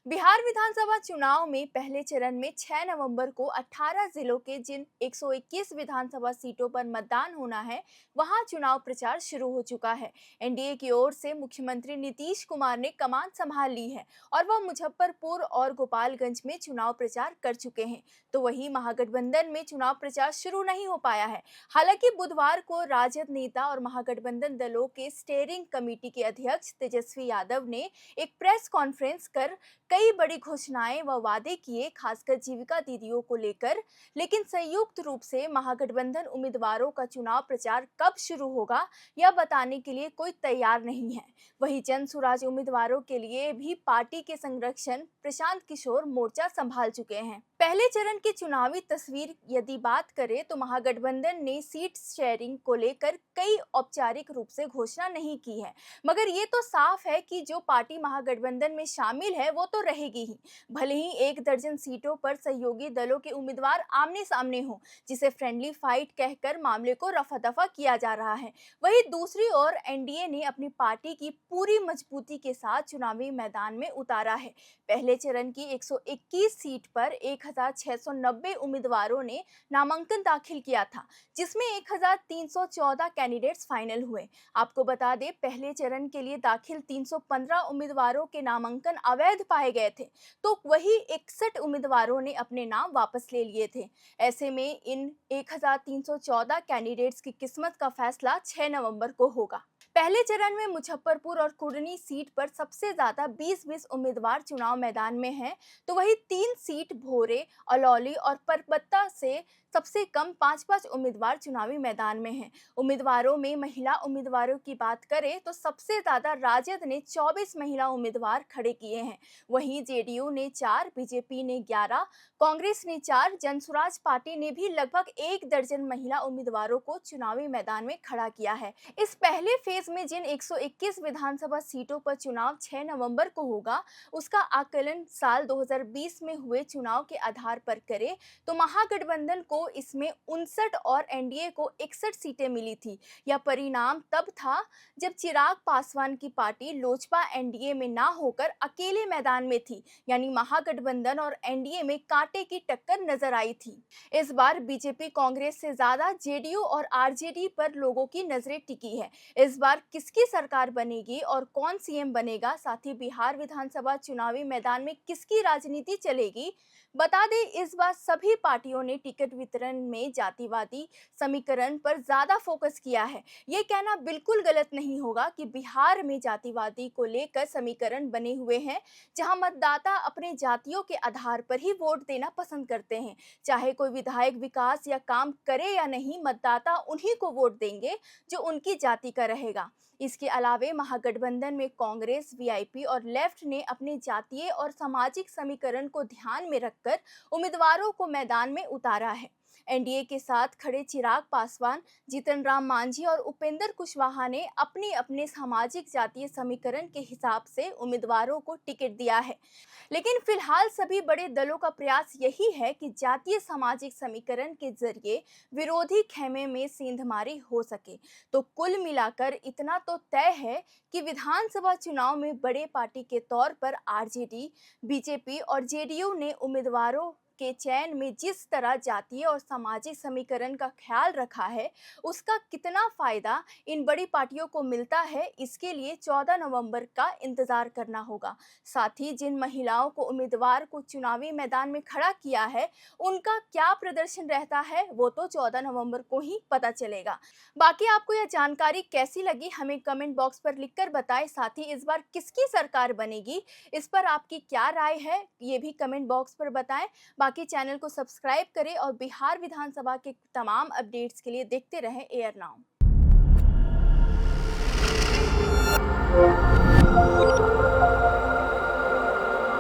बिहार विधानसभा चुनाव में पहले चरण में 6 नवंबर को 18 जिलों के जिन 121 विधानसभा सीटों पर मतदान होना है, वहां चुनाव प्रचार शुरू हो चुका है। एनडीए की ओर से मुख्यमंत्री नीतीश कुमार ने कमान संभाल ली है और वह मुजफ्फरपुर और गोपालगंज में चुनाव प्रचार कर चुके हैं। तो वहीं महागठबंधन में चुनाव प्रचार शुरू नहीं हो पाया है। हालांकि बुधवार को राजद नेता और महागठबंधन दलों के स्टीयरिंग कमेटी के अध्यक्ष तेजस्वी यादव ने एक प्रेस कॉन्फ्रेंस कर कई बड़ी घोषणाएं व वादे किए, खासकर जीविका दीदियों को लेकर। लेकिन संयुक्त रूप से महागठबंधन उम्मीदवारों का चुनाव प्रचार कब शुरू होगा यह बताने के लिए कोई तैयार नहीं है। वहीं जन सुराज उम्मीदवारों के लिए भी पार्टी के संरक्षण प्रशांत किशोर मोर्चा संभाल चुके हैं। पहले चरण की चुनावी तस्वीर यदि बात करें तो महागठबंधन ने सीट शेयरिंग को लेकर कई औपचारिक रूप से घोषणा नहीं की है, मगर ये तो साफ है कि जो पार्टी महागठबंधन में शामिल है वो तो रहेगी ही। भले ही 1 दर्जन सीटों पर सहयोगी दलों के उम्मीदवार आमने सामने हों, जिसे फ्रेंडली फाइट कहकर मामले को रफा दफा किया जा रहा है। वहीं दूसरी ओर एनडीए ने अपनी पार्टी की पूरी मजबूती के साथ चुनावी मैदान में उतारा है। पहले चरण की 121 सीट पर 1690 उम्मीदवारों ने नामांकन दाखिल किया था, जिसमें 1314 कैंडिडेट्स फाइनल हुए। आपको बता दें, पहले चरण के लिए दाखिल 315 उम्मीदवारों के नामांकन अवैध पाए गए थे, तो वही 61 उम्मीदवारों ने अपने नाम वापस ले लिए थे। ऐसे में इन 1314 कैंडिडेट्स की किस्मत का फैसला 6 नवंबर को होगा। पहले चरण में मुजफ्फरपुर और कुर्नी सीट पर सबसे ज्यादा 20-20 उम्मीदवार चुनाव मैदान में हैं, तो वही 3 सीट भोरे, अलौली और परबत्ता से सबसे कम 5-5 उम्मीदवार चुनावी मैदान में हैं। उम्मीदवारों में महिला उम्मीदवारों की बात करें तो सबसे ज्यादा राजद ने 24 महिला उम्मीदवार खड़े किए हैं। वहीं जेडीयू ने 4, बीजेपी ने 11, कांग्रेस ने 4, जनसुराज पार्टी ने भी लगभग 1 दर्जन महिला उम्मीदवारों को चुनावी मैदान में खड़ा किया है। इस पहले फेज में जिन 121 विधानसभा सीटों पर चुनाव 6 नवंबर को होगा, उसका आकलन साल 2020 में हुए चुनाव के आधार पर करें तो महागठबंधन को इसमें 59 और एनडीए को 61 सीटें मिली थी। यह परिणाम तब था जब चिराग पासवान की पार्टी लोजपा एनडीए में ना होकर अकेले मैदान में थी, यानी महागठबंधन और एनडीए में कांटे की टक्कर नजर आई थी। इस बार बीजेपी कांग्रेस से ज्यादा जेडीयू और आरजेडी पर लोगों की नजरें टिकी है। इस बार किसकी सरकार बनेगी और कौन सीएम बनेगा, साथ ही बिहार विधानसभा चुनावी मैदान में किसकी राजनीति चलेगी। बता दें, इस बार सभी पार्टियों ने टिकट वितरण में जातिवादी समीकरण पर ज्यादा फोकस किया है। ये कहना बिल्कुल गलत नहीं होगा कि बिहार में जातिवादी को लेकर समीकरण बने हुए हैं, जहां मतदाता अपने जातियों के आधार पर ही वोट देना पसंद करते हैं। चाहे कोई विधायक विकास या काम करे या नहीं, मतदाता उन्हीं को वोट देंगे जो उनकी जाति का रहेगा। इसके अलावे महागठबंधन में कांग्रेस, वीआईपी और लेफ्ट ने अपने जातीय और सामाजिक समीकरण को ध्यान में रखकर उम्मीदवारों को मैदान में उतारा है। एनडीए के साथ खड़े चिराग पासवान, जीतन राम मांझी और उपेंद्र कुशवाहा ने अपने अपने सामाजिक जातीय समीकरण के हिसाब से उम्मीदवारों को टिकट दिया है। लेकिन फिलहाल सभी बड़े दलों का प्रयास यही है कि जातीय सामाजिक समीकरण के जरिए विरोधी खेमे में सेंधमारी हो सके। तो कुल मिलाकर इतना तो तय है कि विधानसभा चुनाव में बड़े पार्टी के तौर पर आरजेडी, बीजेपी और जेडीयू ने उम्मीदवारों के चयन में जिस तरह जातीय और सामाजिक समीकरण का ख्याल रखा है, उसका कितना फायदा इन बड़ी पार्टियों को मिलता है, इसके लिए 14 नवंबर का इंतजार करना होगा। साथ ही जिन महिलाओं को उम्मीदवार को चुनावी मैदान में खड़ा किया है, उनका क्या प्रदर्शन रहता है वो तो 14 नवंबर को ही पता चलेगा। बाकी आपको यह जानकारी कैसी लगी, हमें कमेंट बॉक्स पर लिखकर बताएं। साथ ही इस बार किसकी सरकार बनेगी, इस पर आपकी क्या राय है, ये भी कमेंट बॉक्स पर बताएं। बाकी चैनल को सब्सक्राइब करें और बिहार विधानसभा के तमाम अपडेट्स के लिए देखते रहें एयर नाउ।